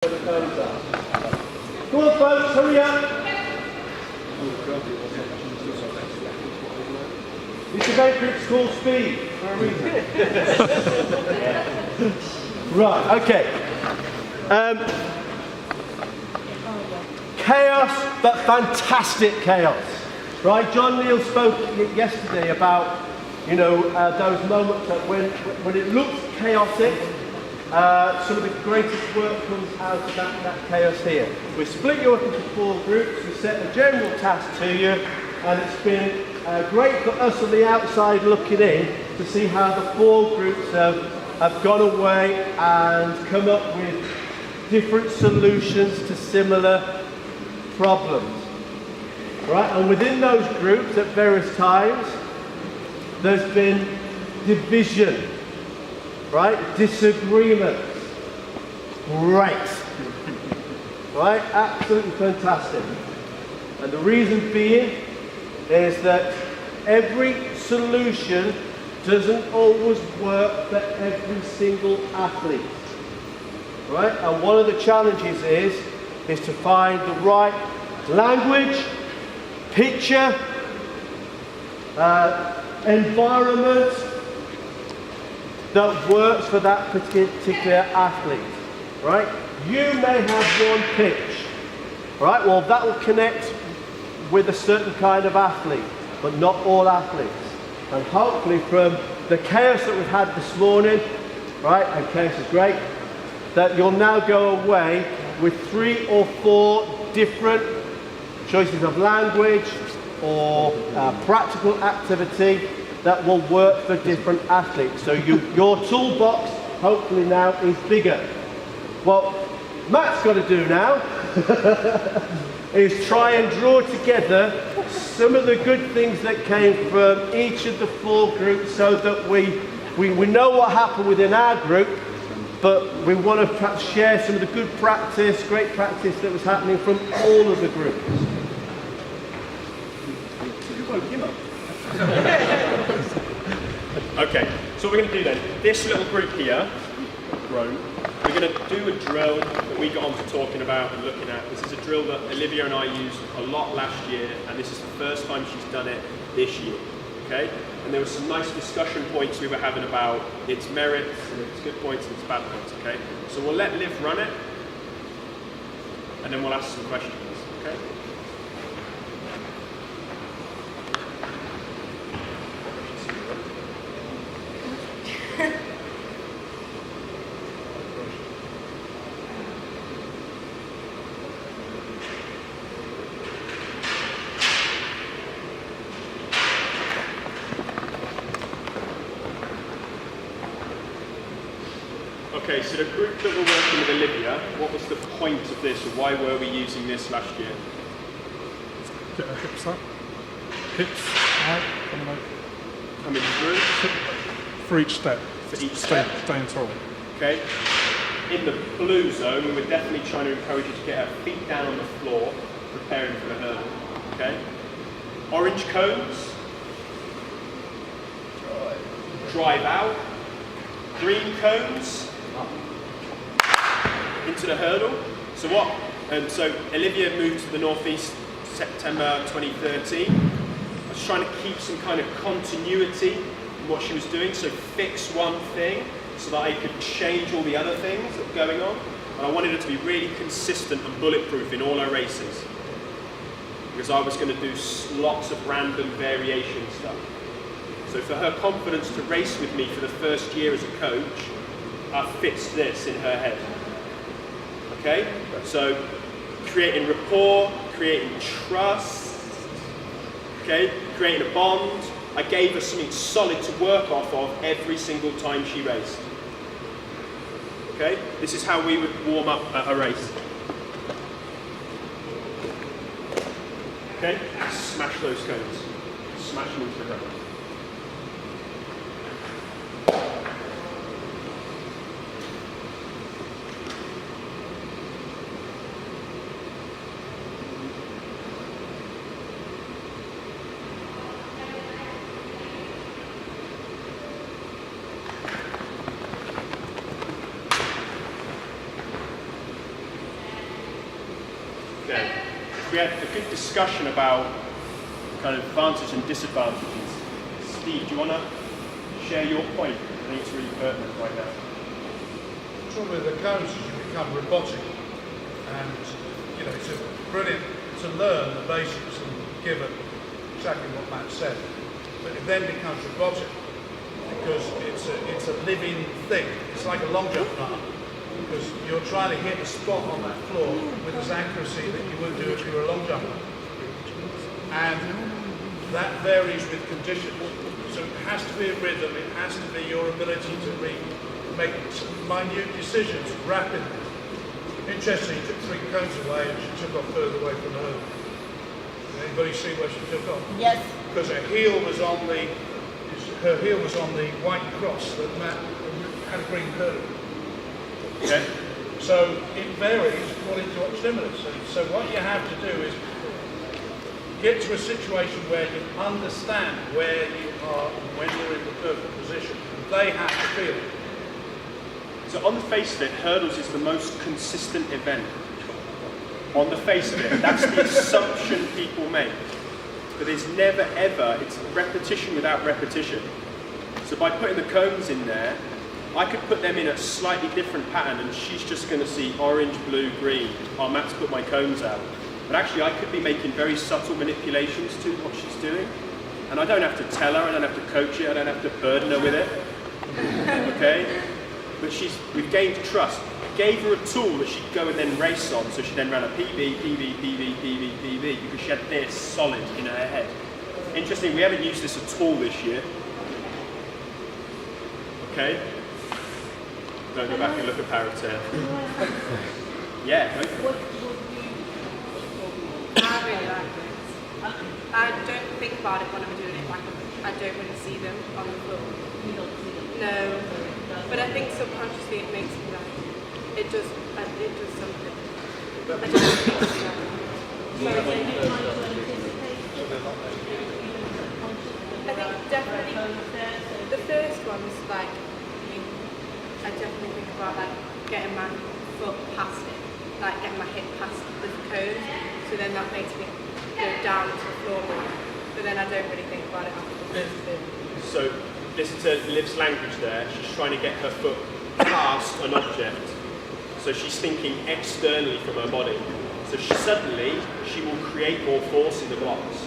Come on folks, hurry up! This event group's called Speed for a reason. Right, okay. Chaos, but fantastic chaos. Right, John Neal spoke yesterday about, you know, those moments that when it looks chaotic, some of the greatest work comes out of that chaos here. We split you up into 4 groups, we set a general task to you, and it's been great for us on the outside looking in to see how the 4 groups have gone away and come up with different solutions to similar problems. Right, and within those groups at various times, there's been division. Right? Disagreements. Great. Right? Absolutely fantastic. And the reason being is that every solution doesn't always work for every single athlete. Right? And one of the challenges is to find the right language, picture, environment that works for that particular athlete, right? You may have one pitch, right? Well, that will connect with a certain kind of athlete, but not all athletes. And hopefully from the chaos that we've had this morning, right, and chaos is great, that you'll now go away with 3 or 4 different choices of language or practical activity that will work for different athletes. So your toolbox, hopefully now, is bigger. What Matt's got to do now is try and draw together some of the good things that came from each of the 4 groups so that we know what happened within our group, but we want to perhaps share some of the good practice, great practice that was happening from all of the groups. Okay, so what we're going to do then, this little group here, we're going to do a drill that we got on to talking about and looking at. This is a drill that Olivia and I used a lot last year, and this is the first time she's done it this year. Okay, and there were some nice discussion points we were having about its merits and its good points and its bad points. Okay, so we'll let Liv run it, and then we'll ask some questions. Okay. Okay, so the group that we're working with Olivia, what was the point of this, or why were we using this last year? Get our hips up. Hips out, Coming through. for each step. For each step. Staying tall. Okay. In the blue zone, we were definitely trying to encourage you to get our feet down on the floor, preparing for the hurdle. Okay. Orange cones. Drive out. Green cones. Into the hurdle. So what? So Olivia moved to the northeast September 2013. I was trying to keep some kind of continuity in what she was doing. So fix one thing so that I could change all the other things that were going on. And I wanted it to be really consistent and bulletproof in all our races. Because I was going to do lots of random variation stuff. So for her confidence to race with me for the first year as a coach, I fixed this in her head. Okay? So creating rapport, creating trust, okay? Creating a bond. I gave her something solid to work off of every single time she raced. Okay? This is how we would warm up at a race. Okay? Smash those cones. Smash them into the ground. Okay. We had a good discussion about kind of advantages and disadvantages. Steve, do you want to share your point? I think it's really pertinent right now. The trouble with the cones is you become robotic, and it's brilliant to learn the basics and give it exactly what Matt said, but it then becomes robotic because it's a living thing. It's like a long jump run because you're trying to hit a spot on that floor with as accuracy that you would do if you were a long jumper, and that varies with conditions. So it has to be a rhythm. It has to be your ability to make minute decisions rapidly. Interestingly, he took 3 cones away and she took off further away from her. Did anybody see where she took off? Yes. Because her heel was on the white cross that Matt had a green curve. Okay. So it varies according to what stimulus. So what you have to do is get to a situation where you understand where you are and when you're in the perfect position. They have to feel it. So on the face of it, hurdles is the most consistent event. On the face of it, that's the assumption people make. But there's never ever, it's repetition without repetition. So by putting the cones in there, I could put them in a slightly different pattern and she's just going to see orange, blue, green. Oh, Matt's put my cones out. But actually I could be making very subtle manipulations to what she's doing. And I don't have to tell her, I don't have to coach her, I don't have to burden her with it. Okay? But we've gained trust. I gave her a tool that she'd go and then race on, so she then ran a PB, because she had this solid in her head. Interesting, we haven't used this at all this year. Okay? Don't go back and look at Paraterre. Yeah, go for it. I really like this. I don't think about it when I'm doing it, like I don't really see them on the floor. You don't see them. No, but I think subconsciously it makes me like, it does something. I don't think it's like, I think definitely the first one was like, I definitely think about like getting my foot past it, like getting my hip past the cone, so then that makes me go down to the floor more, but then I don't really think about it after the first bit. So, listen to Liv's language there. She's trying to get her foot past an object. So she's thinking externally from her body. So she will create more force in the blocks.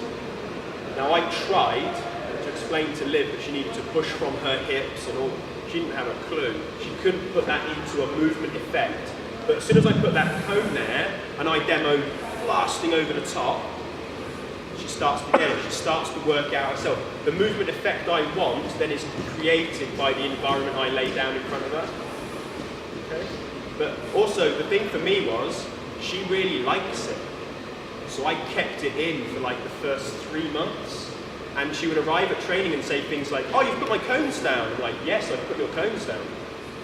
Now I tried to explain to Liv that she needed to push from her hips and all. She didn't have a clue. She couldn't put that into a movement effect. But as soon as I put that cone there and I demoed blasting over the top, she starts to work out herself. The movement effect I want then is created by the environment I lay down in front of her. Okay? But also the thing for me was, she really likes it. So I kept it in for like the first 3 months. And she would arrive at training and say things like, oh, you've put my cones down. I'm like, yes, I've put your cones down.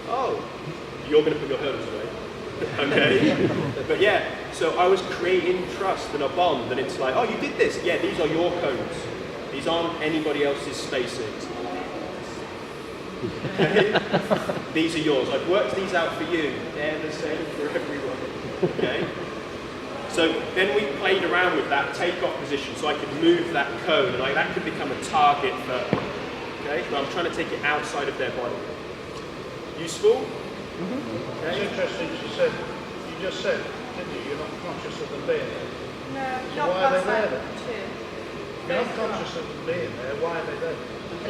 Oh, you're going to put your hurdles away. Okay? But yeah, so I was creating trust and a bond, and it's like, oh, you did this. Yeah, these are your cones. These aren't anybody else's spacings. Okay? These are yours. I've worked these out for you. They're the same for everyone. Okay? So then we played around with that takeoff position, so I could move that cone, and that could become a target for, okay? But I'm trying to take it outside of their body. Useful? Mm-hmm. Okay. It's interesting, you just said, didn't you, you're not conscious of them being there. No, So not why are they past there like then? 2. You're not conscious of them being there, why are they there?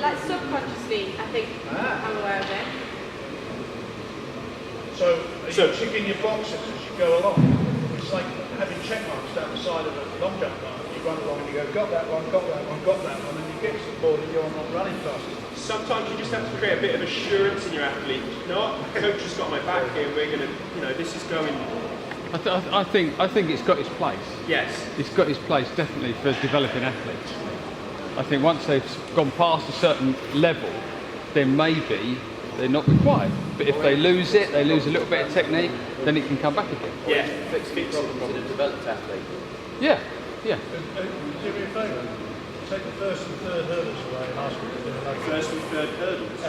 Like subconsciously, I think I'm aware of it. So are you ticking your boxes as you go along? It's like having check marks down the side of a long jump line. You run along and you go, got that one, got that one, got that one, and you get to the board and you're not running fast. Sometimes you just have to create a bit of assurance in your athlete. You know what? The coach has got my back here. We're going to, this is going. I think it's got its place. Yes. It's got its place definitely for developing athletes. I think once they've gone past a certain level, then maybe they're not required. But if they lose it, they lose a little bit of technique, then it can come back again. Yeah. Fix problems in a developed athlete. Yeah. Do me a favour, take the first and third hurdles away and ask them to do another. First and third hurdles.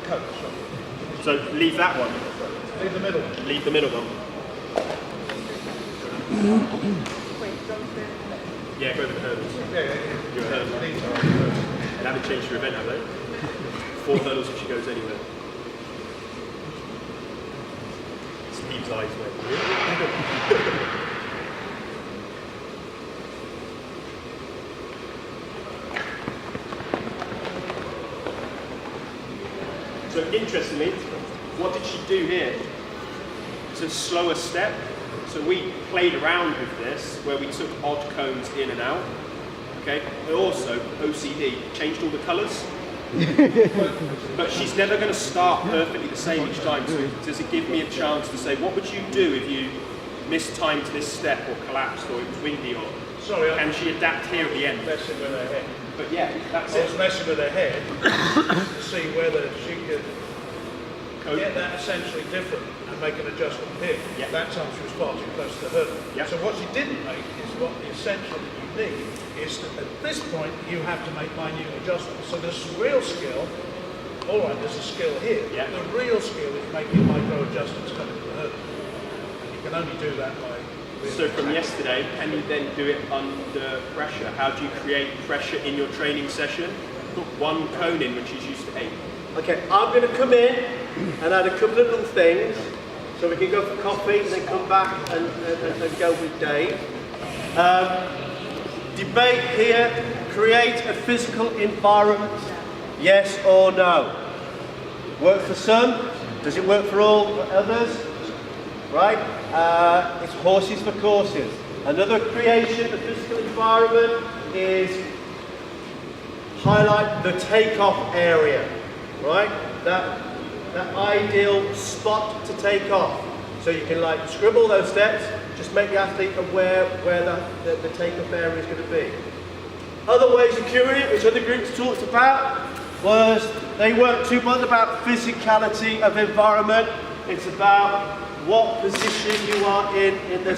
Coach, So leave that one. leave the middle one. Leave the middle one. Yeah, go over the hurdles. You're a hurdle. They haven't changed your event, have they? 4 hurdles if she goes anywhere. Steve's eyes went. So interestingly, what did she do here? It's a slower step. So we played around with this, where we took odd cones in and out. Okay. But also, OCD, changed all the colours. But she's never going to start perfectly the same each time. So does it give me a chance to say, what would you do if you mistimed this step or collapsed or it was windy or... Sorry, can she adapt here at the end? Messing with her head. But yeah, that's I it. was messing with her head to see whether she could get that essentially different and make an adjustment here. Yeah. That time she was far too close to the hurdle. Yeah. So what she didn't make is what the essential that you need is that at this point you have to make minute adjustments. So there's real skill. All right, there's a skill here. Yeah. The real skill is making micro adjustments coming to the hurdle. And you can only do that by... So from yesterday, can you then do it under pressure? How do you create pressure in your training session? Put 1 cone in when she's used to 8. Okay, I'm going to come in and add a couple of little things so we can go for coffee and then come back and go with Dave. Debate here, create a physical environment, yes or no? Work for some, does it work for all others? Right? It's horses for courses. Another creation of physical environment is highlight the takeoff area, right? That ideal spot to take off. So you can like scribble those steps, just make the athlete aware where the takeoff area is going to be. Other ways of curing it, which other groups talked about, was they weren't too bothered about physicality of environment. It's about what position you are in the